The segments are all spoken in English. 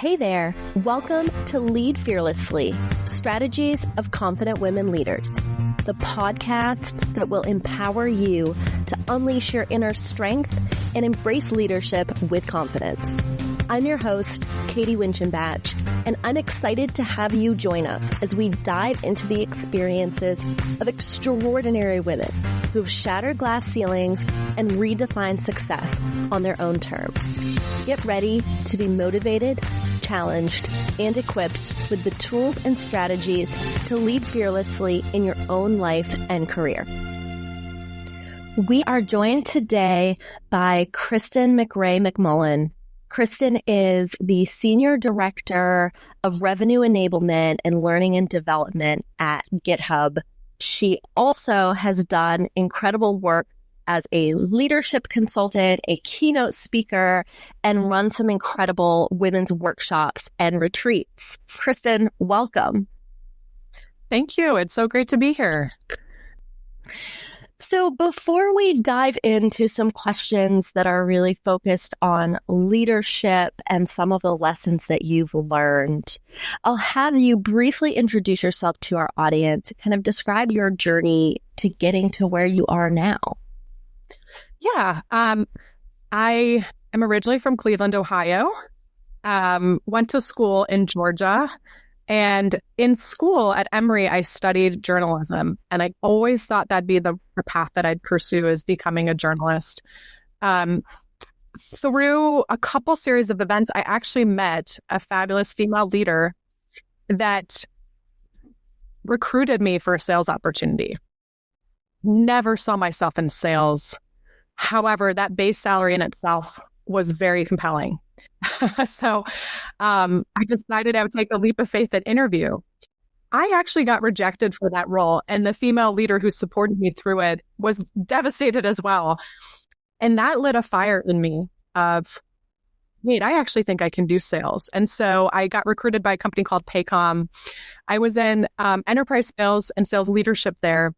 Hey there. Welcome to Lead Fearlessly, Strategies of Confident Women Leaders, the podcast that will empower you to unleash your inner strength and embrace leadership with confidence. I'm your host, Katie Winchenbach, and I'm excited to have you join us as we dive into the experiences of extraordinary women who've shattered glass ceilings and redefined success on their own terms. Get ready to be motivated, challenged, and equipped with the tools and strategies to lead fearlessly in your own life and career. We are joined today by Kristen McMullen. Kristen is the Senior Director of Revenue Enablement and Learning and Development at GitHub. She also has done incredible work as a leadership consultant, a keynote speaker, and run some incredible women's workshops and retreats. Kristen, welcome. Thank you. It's so great to be here. So before we dive into some questions that are really focused on leadership and some of the lessons that you've learned, I'll have you briefly introduce yourself to our audience, kind of describe your journey to getting to where you are now. Yeah. I am originally from Cleveland, Ohio. Went to school in Georgia. And in school at Emory, I studied journalism, and I always thought that'd be the path that I'd pursue, is becoming a journalist. Through a couple series of events, I actually met a fabulous female leader that recruited me for a sales opportunity. Never saw myself in sales. However, that base salary in itself was very compelling. So I decided I would take a leap of faith at interview. I actually got rejected for that role, and the female leader who supported me through it was devastated as well. And that lit a fire in me of, wait, I actually think I can do sales. And so I got recruited by a company called Paycom. I was in enterprise sales and sales leadership there.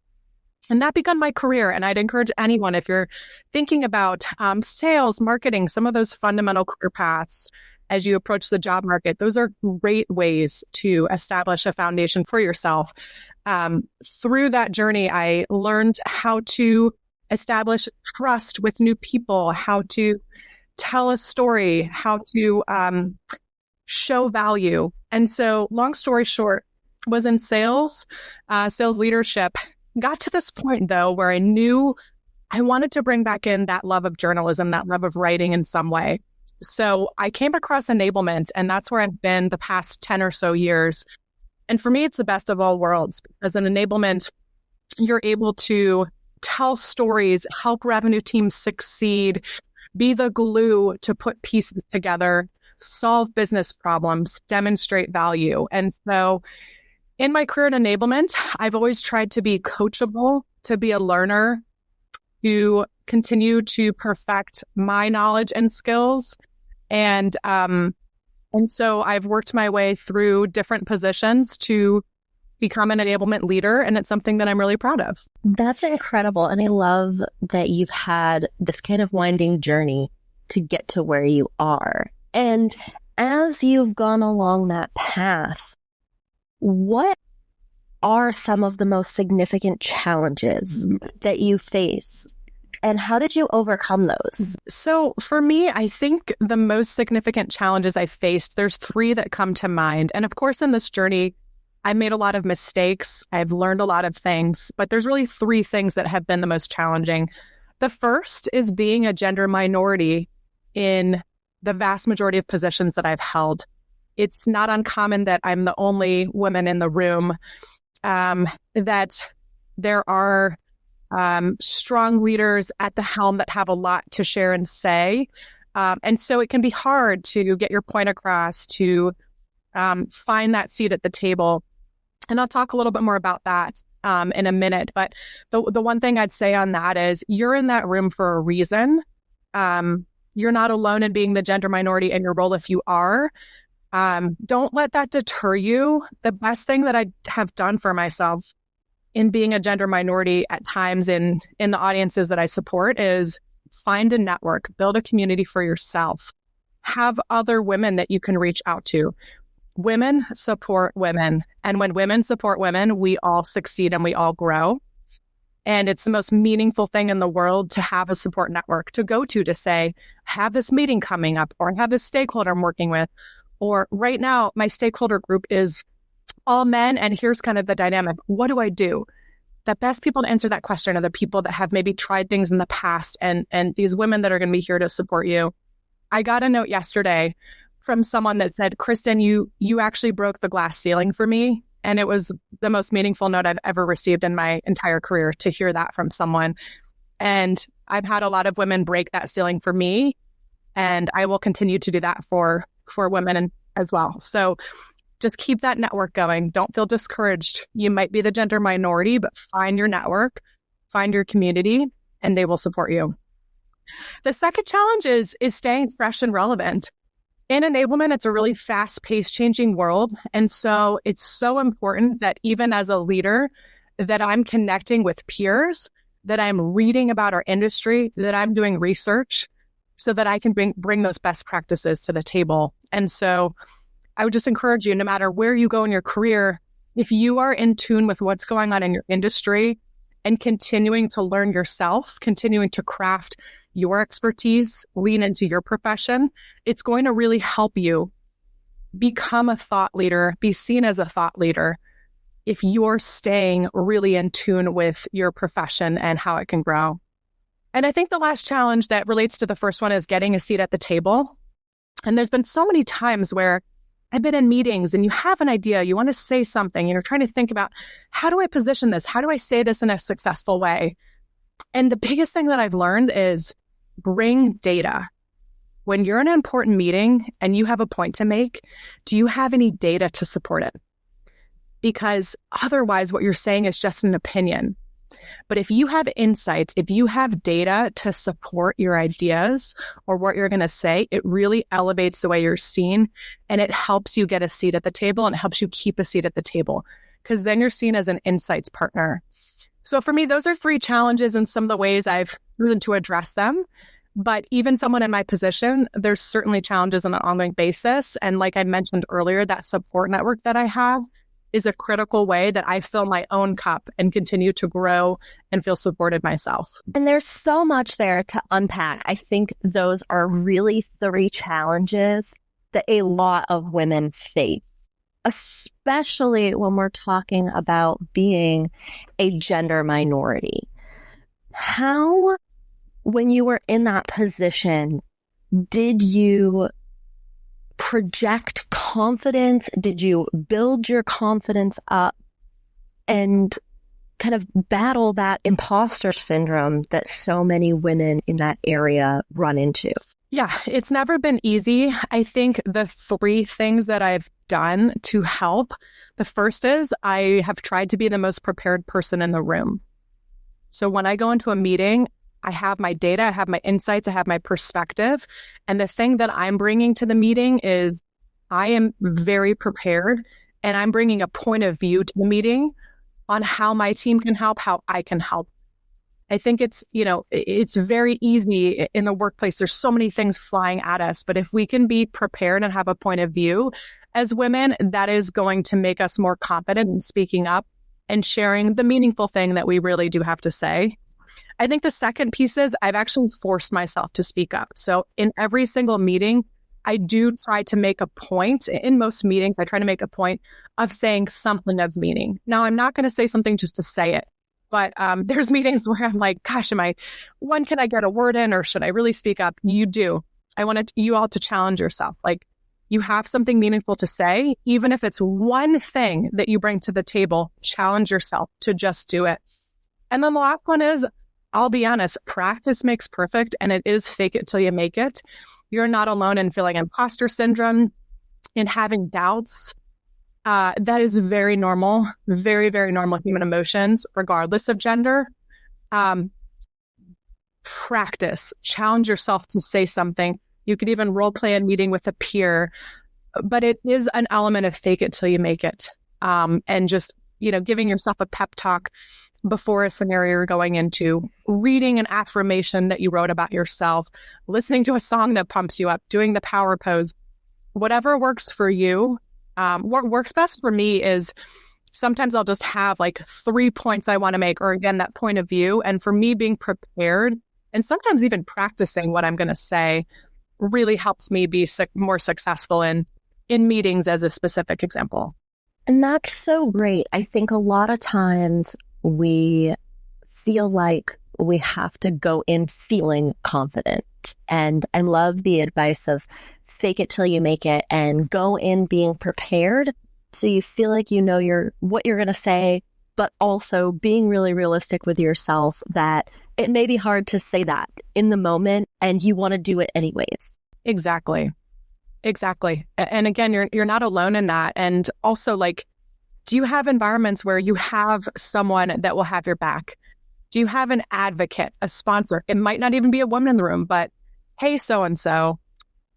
And that began my career. And I'd encourage anyone, if you're thinking about sales, marketing, some of those fundamental career paths as you approach the job market, those are great ways to establish a foundation for yourself. Through that journey, I learned how to establish trust with new people, how to tell a story, how to show value. And so, long story short, was in sales leadership. Got to this point, though, where I knew I wanted to bring back in that love of journalism, that love of writing in some way. So I came across enablement, and that's where I've been the past 10 or so years. And for me, it's the best of all worlds. As an enablement, you're able to tell stories, help revenue teams succeed, be the glue to put pieces together, solve business problems, demonstrate value. And so in my career in enablement, I've always tried to be coachable, to be a learner, to continue to perfect my knowledge and skills. And so I've worked my way through different positions to become an enablement leader, and it's something that I'm really proud of. That's incredible. And I love that you've had this kind of winding journey to get to where you are. And as you've gone along that path, what are some of the most significant challenges that you face, and how did you overcome those? So for me, I think the most significant challenges I faced, there's three that come to mind. And of course, in this journey, I made a lot of mistakes. I've learned a lot of things, but there's really three things that have been the most challenging. The first is being a gender minority in the vast majority of positions that I've held. It's not uncommon that I'm the only woman in the room, that there are strong leaders at the helm that have a lot to share and say. And so it can be hard to get your point across, to find that seat at the table. And I'll talk a little bit more about that in a minute. But the one thing I'd say on that is you're in that room for a reason. You're not alone in being the gender minority in your role if you are. Don't let that deter you. The best thing that I have done for myself in being a gender minority at times in the audiences that I support is find a network, build a community for yourself. have other women that you can reach out to. Women support women. And when women support women, we all succeed and we all grow. And it's the most meaningful thing in the world to have a support network to go to say, have this meeting coming up, or have this stakeholder I'm working with. Or right now, my stakeholder group is all men. And here's kind of the dynamic. What do I do? The best people to answer that question are the people that have maybe tried things in the past, and these women that are going to be here to support you. I got a note yesterday from someone that said, Kristen, you actually broke the glass ceiling for me. And it was the most meaningful note I've ever received in my entire career to hear that from someone. And I've had a lot of women break that ceiling for me, and I will continue to do that for women as well. So just keep that network going. Don't feel discouraged. You might be the gender minority, but find your network, find your community, and they will support you. The second challenge is staying fresh and relevant. In enablement, it's a really fast-paced, changing world. And so it's so important that even as a leader, that I'm connecting with peers, that I'm reading about our industry, that I'm doing research so that I can bring those best practices to the table. And so I would just encourage you, no matter where you go in your career, if you are in tune with what's going on in your industry and continuing to learn yourself, continuing to craft your expertise, lean into your profession, it's going to really help you become a thought leader, be seen as a thought leader, if you're staying really in tune with your profession and how it can grow. And I think the last challenge that relates to the first one is getting a seat at the table. And there's been so many times where I've been in meetings and you have an idea, you want to say something, and you're trying to think about, how do I position this? How do I say this in a successful way? And the biggest thing that I've learned is bring data. When you're in an important meeting and you have a point to make, do you have any data to support it? Because otherwise what you're saying is just an opinion. But if you have insights, if you have data to support your ideas or what you're going to say, it really elevates the way you're seen, and it helps you get a seat at the table, and it helps you keep a seat at the table, because then you're seen as an insights partner. So for me, those are three challenges and some of the ways I've chosen to address them. But even someone in my position, there's certainly challenges on an ongoing basis. And like I mentioned earlier, that support network that I have is a critical way that I fill my own cup and continue to grow and feel supported myself. And there's so much there to unpack. I think those are really three challenges that a lot of women face, especially when we're talking about being a gender minority. How, when you were in that position, did you project confidence? Did you build your confidence up and kind of battle that imposter syndrome that so many women in that area run into? Yeah, it's never been easy. I think the three things that I've done to help, the first is I have tried to be the most prepared person in the room. So when I go into a meeting, I have my data, I have my insights, I have my perspective. And the thing that I'm bringing to the meeting is I am very prepared, and I'm bringing a point of view to the meeting on how my team can help, how I can help. I think it's very easy in the workplace. There's so many things flying at us, but if we can be prepared and have a point of view as women, that is going to make us more confident in speaking up and sharing the meaningful thing that we really do have to say. I think the second piece is I've actually forced myself to speak up. So in every single meeting, I do try to make a point. In most meetings, I try to make a point of saying something of meaning. Now, I'm not going to say something just to say it, but there's meetings where I'm like, gosh, can I get a word in, or should I really speak up? You do. I want you all to challenge yourself. Like, you have something meaningful to say, even if it's one thing that you bring to the table, challenge yourself to just do it. And then the last one is, I'll be honest, practice makes perfect, and it is fake it till you make it. You're not alone in feeling imposter syndrome, in having doubts. That is very normal, very, very normal human emotions, regardless of gender. Practice, challenge yourself to say something. You could even role play a meeting with a peer, but it is an element of fake it till you make it. And just, giving yourself a pep talk before a scenario you're going into, reading an affirmation that you wrote about yourself, listening to a song that pumps you up, doing the power pose, whatever works for you. What works best for me is sometimes I'll just have like 3 points I want to make, or again, that point of view. And for me, being prepared and sometimes even practicing what I'm going to say really helps me be more successful in meetings, as a specific example. And that's so great. I think a lot of times we feel like we have to go in feeling confident. And I love the advice of fake it till you make it and go in being prepared so you feel like you know what you're going to say, but also being really realistic with yourself that it may be hard to say that in the moment and you want to do it anyways. Exactly. And again, you're not alone in that. And also, like, do you have environments where you have someone that will have your back? Do you have an advocate, a sponsor? It might not even be a woman in the room, but hey, so-and-so,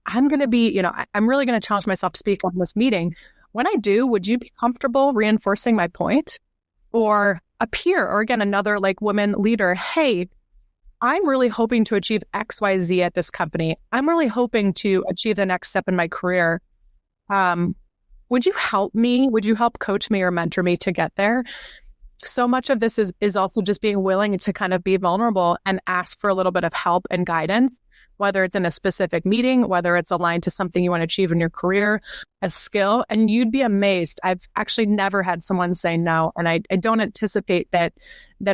I'm going to be, I'm really going to challenge myself to speak on this meeting. When I do, would you be comfortable reinforcing my point? Or a peer, or again, another like woman leader, hey, I'm really hoping to achieve XYZ at this company. I'm really hoping to achieve the next step in my career. Would you help me? Would you help coach me or mentor me to get there? So much of this is also just being willing to kind of be vulnerable and ask for a little bit of help and guidance, whether it's in a specific meeting, whether it's aligned to something you want to achieve in your career, a skill. And you'd be amazed. I've actually never had someone say no. And I don't anticipate that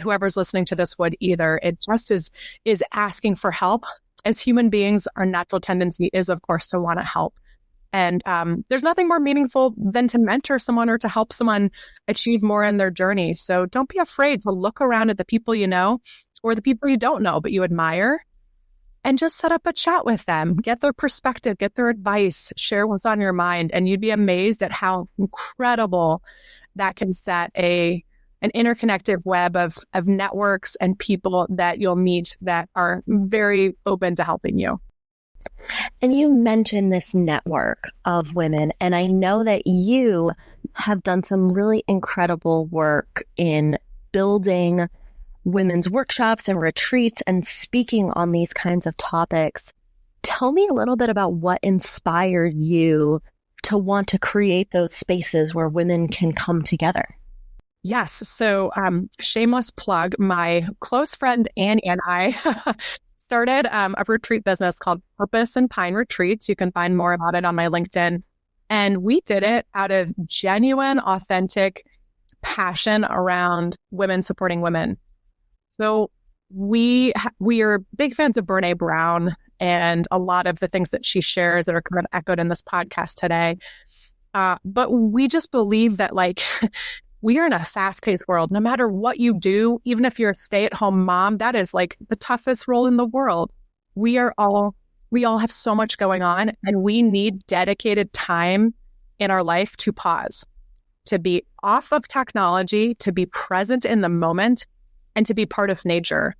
whoever's listening to this would either. It just is asking for help. As human beings, our natural tendency is, of course, to want to help. And there's nothing more meaningful than to mentor someone or to help someone achieve more in their journey. So don't be afraid to look around at the people you know or the people you don't know, but you admire, and just set up a chat with them, get their perspective, get their advice, share what's on your mind. And you'd be amazed at how incredible that can set an interconnected web of networks and people that you'll meet that are very open to helping you. And you mentioned this network of women, and I know that you have done some really incredible work in building women's workshops and retreats and speaking on these kinds of topics. Tell me a little bit about what inspired you to want to create those spaces where women can come together. Yes. So shameless plug, my close friend Annie and I started a retreat business called Purpose and Pine Retreats. You can find more about it on my LinkedIn. And we did it out of genuine, authentic passion around women supporting women. So we are big fans of Brené Brown and a lot of the things that she shares that are kind of echoed in this podcast today. But we just believe that we are in a fast-paced world. No matter what you do, even if you're a stay-at-home mom, that is like the toughest role in the world. We all have so much going on, and we need dedicated time in our life to pause, to be off of technology, to be present in the moment, and to be part of nature.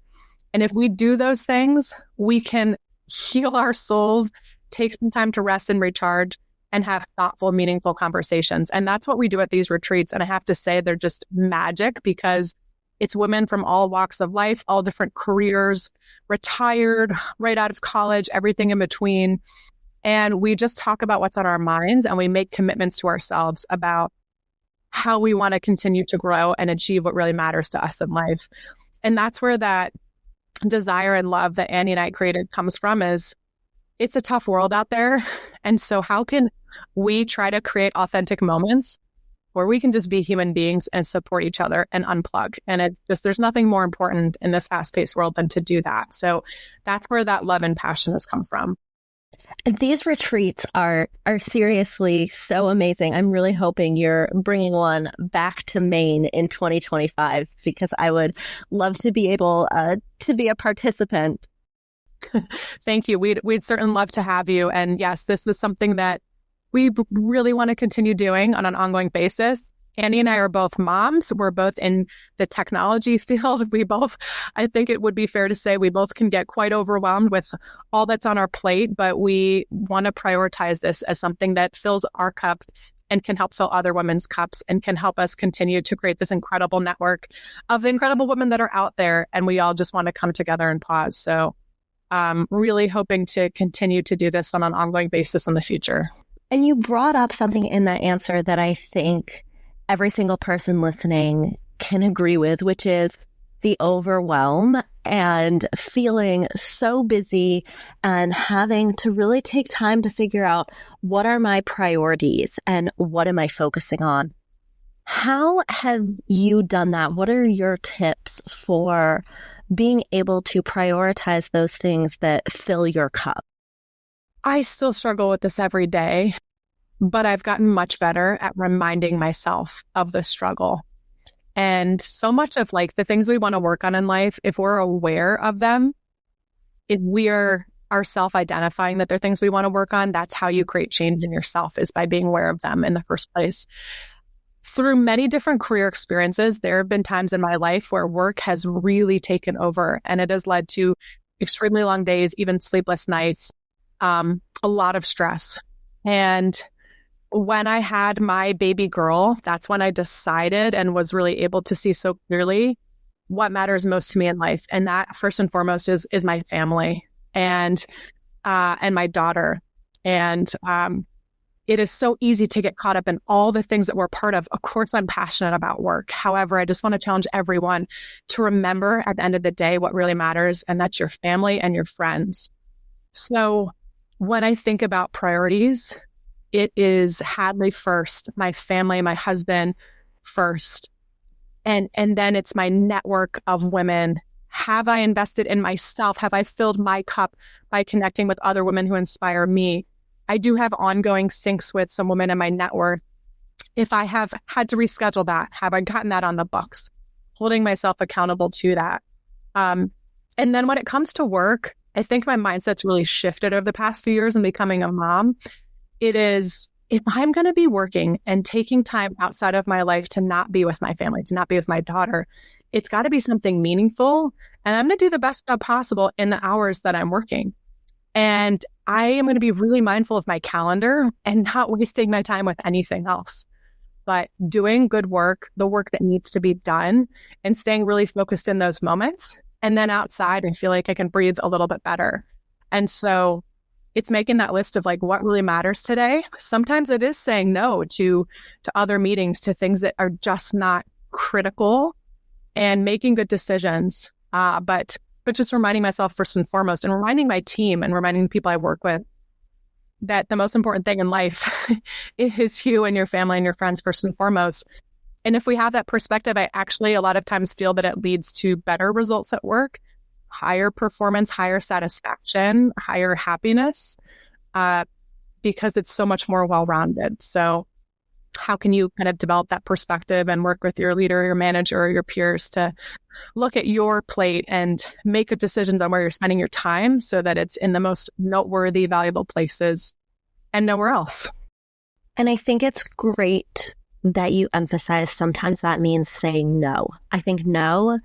And if we do those things, we can heal our souls, take some time to rest and recharge, and have thoughtful, meaningful conversations. And that's what we do at these retreats. And I have to say, they're just magic because it's women from all walks of life, all different careers, retired, right out of college, everything in between. And we just talk about what's on our minds, and we make commitments to ourselves about how we want to continue to grow and achieve what really matters to us in life. And that's where that desire and love that Annie and I created comes from. Is it's a tough world out there. And so how can we try to create authentic moments where we can just be human beings and support each other and unplug? And it's just, there's nothing more important in this fast-paced world than to do that. So that's where that love and passion has come from. These retreats are seriously so amazing. I'm really hoping you're bringing one back to Maine in 2025 because I would love to be able to be a participant. Thank you. We'd certainly love to have you. And yes, this is something that we really want to continue doing on an ongoing basis. Annie and I are both moms. We're both in the technology field. I think it would be fair to say we both can get quite overwhelmed with all that's on our plate, but we want to prioritize this as something that fills our cup and can help fill other women's cups and can help us continue to create this incredible network of incredible women that are out there. And we all just want to come together and pause. So really hoping to continue to do this on an ongoing basis in the future. And you brought up something in that answer that I think every single person listening can agree with, which is the overwhelm and feeling so busy and having to really take time to figure out what are my priorities and what am I focusing on. How have you done that? What are your tips for being able to prioritize those things that fill your cup? I still struggle with this every day, but I've gotten much better at reminding myself of the struggle. And so much of like the things we want to work on in life, if we're aware of them, if we're self-identifying that they're things we want to work on, that's how you create change in yourself, is by being aware of them in the first place. Through many different career experiences, there have been times in my life where work has really taken over, and it has led to extremely long days, even sleepless nights, a lot of stress. And when I had my baby girl, that's when I decided and was really able to see so clearly what matters most to me in life. And that first and foremost is my family and my daughter. And it is so easy to get caught up in all the things that we're part of. Of course, I'm passionate about work. However, I just want to challenge everyone to remember at the end of the day what really matters, and that's your family and your friends. So when I think about priorities, it is Hadley first, my family, my husband first. And then it's my network of women. Have I invested in myself? Have I filled my cup by connecting with other women who inspire me? I do have ongoing syncs with some women in my network. If I have had to reschedule that, have I gotten that on the books? Holding myself accountable to that. And then when it comes to work, I think my mindset's really shifted over the past few years in becoming a mom. It is, if I'm going to be working and taking time outside of my life to not be with my family, to not be with my daughter, it's got to be something meaningful. And I'm going to do the best job possible in the hours that I'm working. And I am going to be really mindful of my calendar and not wasting my time with anything else, but doing good work, the work that needs to be done, and staying really focused in those moments. And then outside, I feel like I can breathe a little bit better. And so it's making that list of like what really matters today. Sometimes it is saying no to other meetings, to things that are just not critical, and making good decisions. But just reminding myself first and foremost, and reminding my team and reminding the people I work with that the most important thing in life is you and your family and your friends first and foremost. And if we have that perspective, I actually a lot of times feel that it leads to better results at work, higher performance, higher satisfaction, higher happiness, because it's so much more well-rounded. So how can you kind of develop that perspective and work with your leader, your manager, or your peers to look at your plate and make good decisions on where you're spending your time so that it's in the most noteworthy, valuable places and nowhere else? And I think it's great that you emphasize sometimes that means saying no. I think no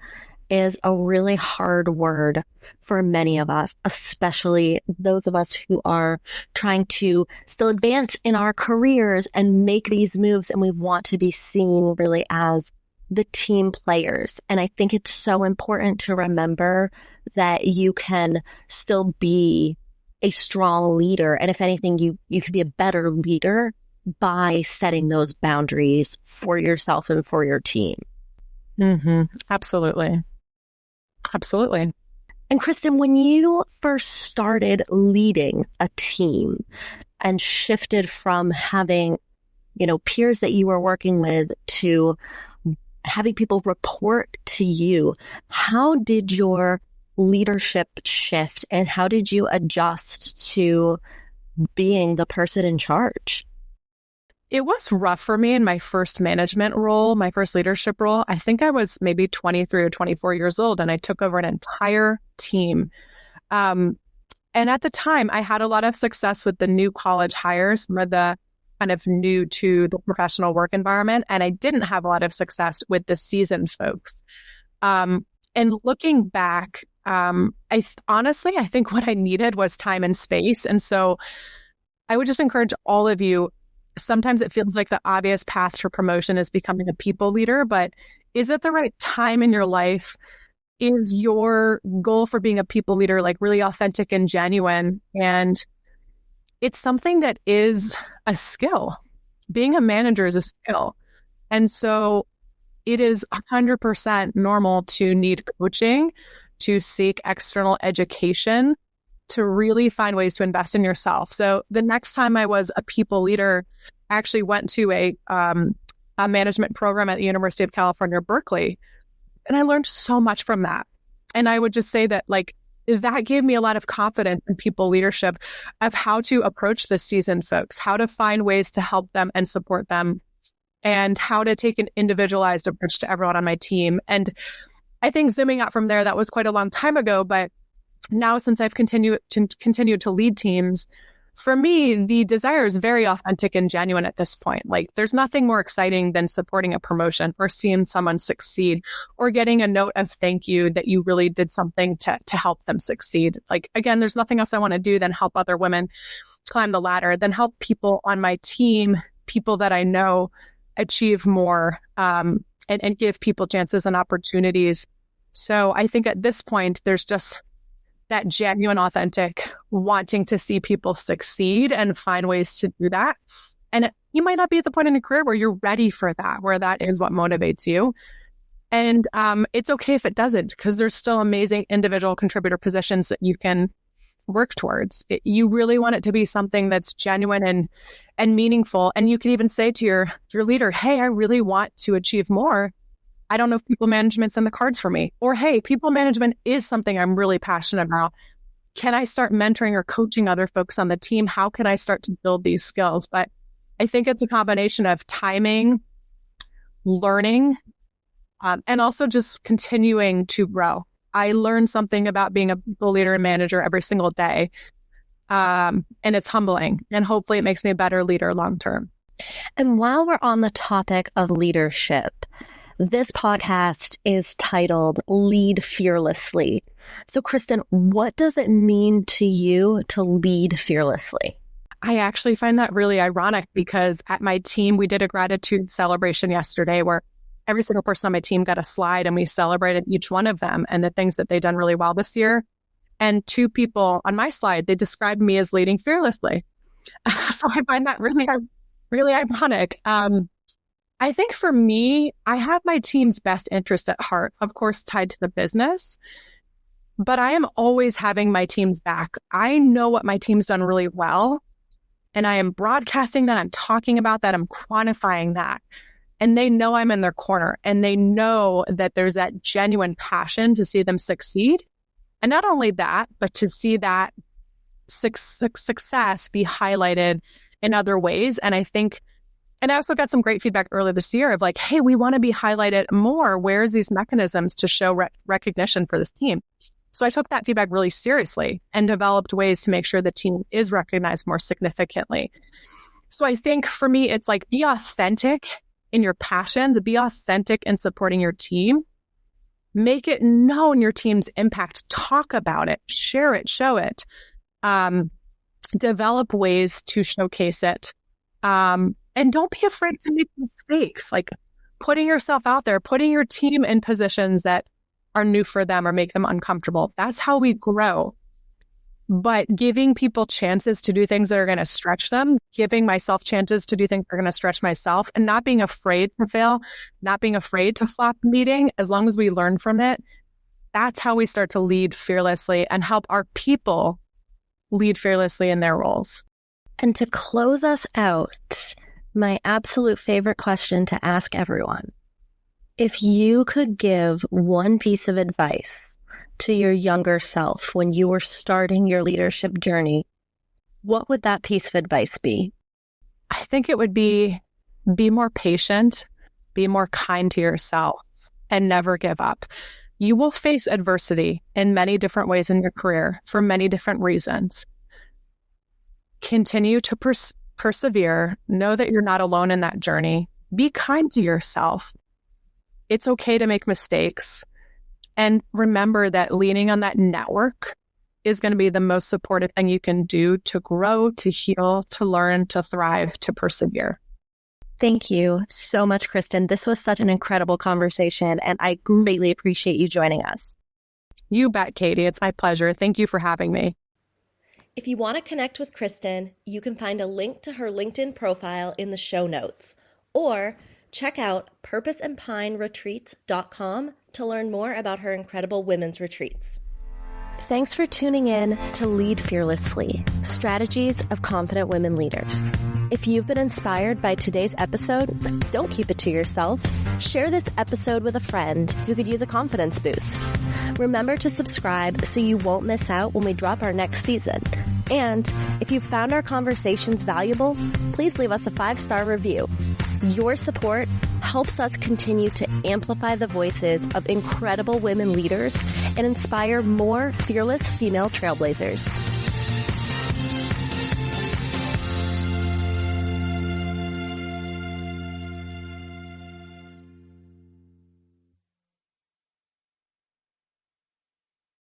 is a really hard word for many of us, especially those of us who are trying to still advance in our careers and make these moves. And we want to be seen really as the team players. And I think it's so important to remember that you can still be a strong leader. And if anything, you could be a better leader by setting those boundaries for yourself and for your team. Mm-hmm. Absolutely. Absolutely. And Kristen, when you first started leading a team and shifted from having, peers that you were working with to having people report to you, how did your leadership shift and how did you adjust to being the person in charge? It was rough for me in my first management role, my first leadership role. I think I was maybe 23 or 24 years old, and I took over an entire team. And at the time, I had a lot of success with the new college hires, some of the kind of new to the professional work environment, and I didn't have a lot of success with the seasoned folks. And looking back, honestly, I think what I needed was time and space. And so I would just encourage all of you, sometimes it feels like the obvious path to promotion is becoming a people leader, but is it the right time in your life? Is your goal for being a people leader like really authentic and genuine? And it's something that is a skill. Being a manager is a skill. And so it is 100% normal to need coaching, to seek external education, to really find ways to invest in yourself. So the next time I was a people leader, I actually went to a management program at the University of California, Berkeley. And I learned so much from that. And I would just say that that gave me a lot of confidence in people leadership of how to approach the seasoned folks, how to find ways to help them and support them, and how to take an individualized approach to everyone on my team. And I think zooming out from there, that was quite a long time ago. But now since I've continued to lead teams, for me, the desire is very authentic and genuine at this point. Like, there's nothing more exciting than supporting a promotion or seeing someone succeed or getting a note of thank you that you really did something to help them succeed. Like, again, there's nothing else I want to do than help other women climb the ladder, than help people on my team, people that I know, achieve more, and give people chances and opportunities. So I think at this point, there's just that genuine, authentic wanting to see people succeed and find ways to do that. And you might not be at the point in your career where you're ready for that, where that is what motivates you. And it's okay if it doesn't, because there's still amazing individual contributor positions that you can work towards. You really want it to be something that's genuine and meaningful. And you can even say to your leader, hey, I really want to achieve more. I don't know if people management's in the cards for me. Or, hey, people management is something I'm really passionate about. Can I start mentoring or coaching other folks on the team? How can I start to build these skills? But I think it's a combination of timing, learning, and also just continuing to grow. I learn something about being a people leader and manager every single day. And it's humbling. And hopefully it makes me a better leader long term. And while we're on the topic of leadership, this podcast is titled Lead Fearlessly. So, Kristen, what does it mean to you to lead fearlessly? I actually find that really ironic because at my team, we did a gratitude celebration yesterday where every single person on my team got a slide and we celebrated each one of them and the things that they've done really well this year. And two people on my slide, they described me as leading fearlessly. So I find that really, really ironic. I think for me, I have my team's best interest at heart, of course, tied to the business, but I am always having my team's back. I know what my team's done really well, and I am broadcasting that, I'm talking about that, I'm quantifying that. And they know I'm in their corner, and they know that there's that genuine passion to see them succeed. And not only that, but to see that success be highlighted in other ways. And I think, and I also got some great feedback earlier this year of like, hey, we want to be highlighted more. Where's these mechanisms to show recognition for this team? So I took that feedback really seriously and developed ways to make sure the team is recognized more significantly. So I think for me, it's like, be authentic in your passions, be authentic in supporting your team, make it known your team's impact, talk about it, share it, show it, develop ways to showcase it. And don't be afraid to make mistakes, like putting yourself out there, putting your team in positions that are new for them or make them uncomfortable. That's how we grow. But giving people chances to do things that are going to stretch them, giving myself chances to do things that are going to stretch myself, and not being afraid to fail, not being afraid to flop a meeting, as long as we learn from it, that's how we start to lead fearlessly and help our people lead fearlessly in their roles. And to close us out, my absolute favorite question to ask everyone. If you could give one piece of advice to your younger self when you were starting your leadership journey, what would that piece of advice be? I think it would be more patient, be more kind to yourself, and never give up. You will face adversity in many different ways in your career for many different reasons. Continue to persevere, know that you're not alone in that journey. Be kind to yourself. It's okay to make mistakes. And remember that leaning on that network is going to be the most supportive thing you can do to grow, to heal, to learn, to thrive, to persevere. Thank you so much, Kristen. This was such an incredible conversation, and I greatly appreciate you joining us. You bet, Katie. It's my pleasure. Thank you for having me. If you want to connect with Kristen, you can find a link to her LinkedIn profile in the show notes, or check out purposeandpineretreats.com to learn more about her incredible women's retreats. Thanks for tuning in to Lead Fearlessly, Strategies of Confident Women Leaders. If you've been inspired by today's episode, don't keep it to yourself. Share this episode with a friend who could use a confidence boost. Remember to subscribe so you won't miss out when we drop our next season. And if you found our conversations valuable, please leave us a 5-star review. Your support helps us continue to amplify the voices of incredible women leaders and inspire more fearless female trailblazers.